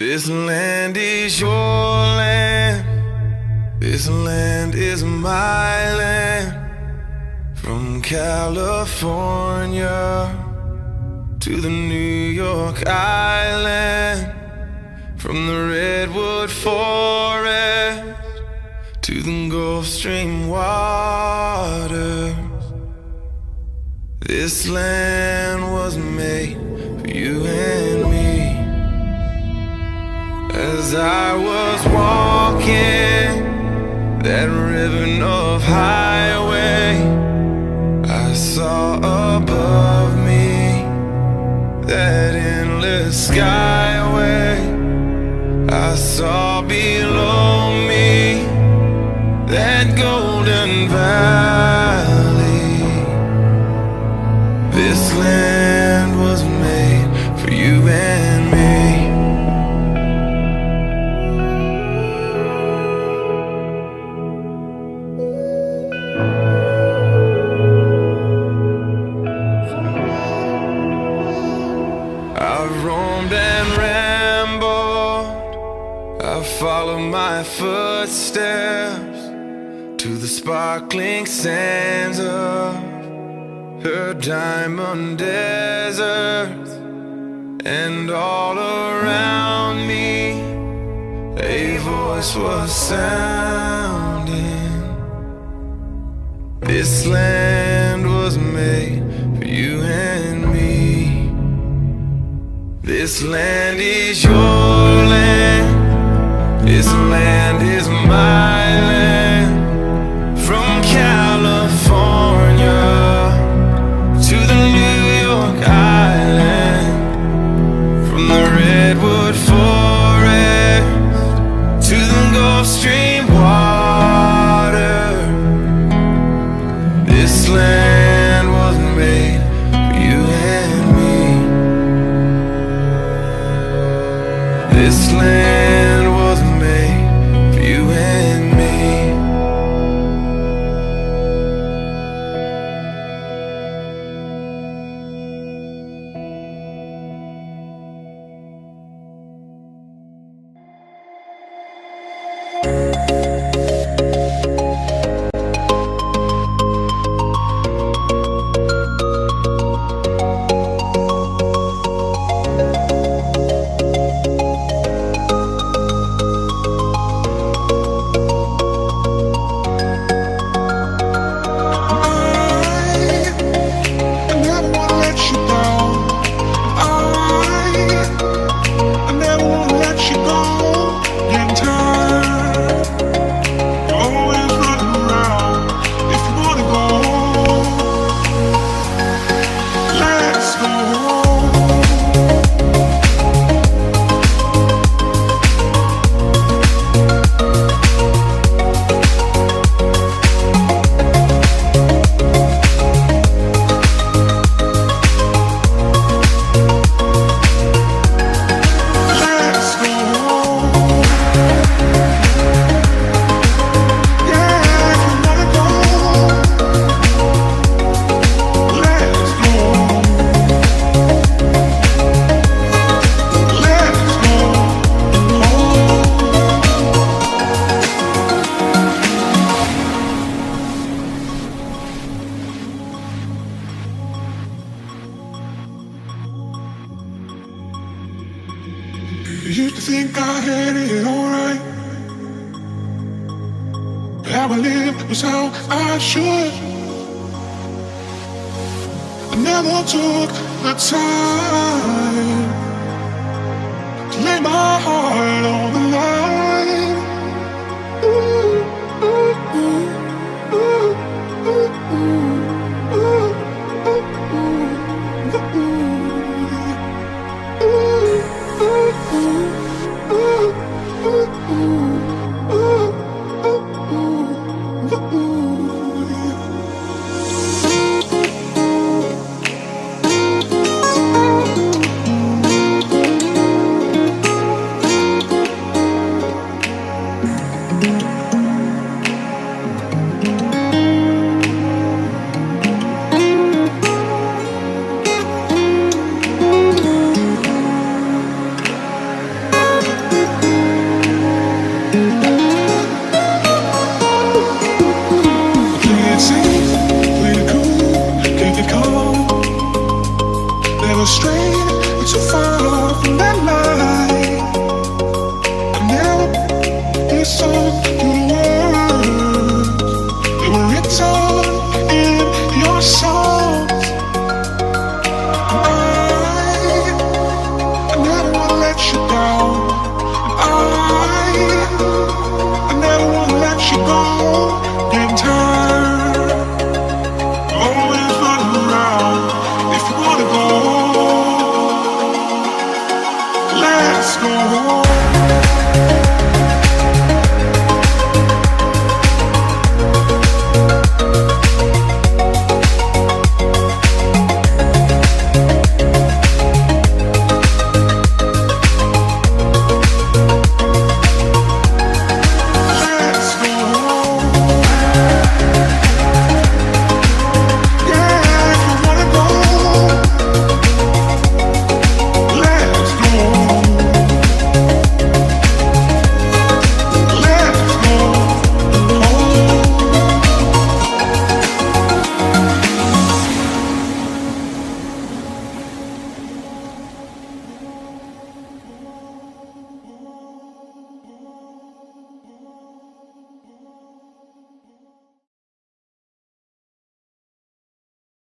This land is your land. This land is my land. From California to the New York Island, from the redwood forest to the Gulf Stream waters. This land was made for you and me. As I was walking that ribbon of highway, I saw above me that endless skyway. I saw below me that golden valley. This land was made for you and me. I've roamed and rambled, I've followed my footsteps to the sparkling sands of her diamond deserts, and all around me a voice was sounding. This land was made for you and me. This land is your land. This land is my land. From California to the New York Island, from the redwood forest to the Gulf Stream water. This land was made for you and me. This land was made for you and me. Used to think I had it alright. How I lived was how I should. I never took the time to lay my heart on the line. Ooh, ooh, ooh, ooh, ooh, ooh, ooh, ooh, ooh. astray. We're too far from that light.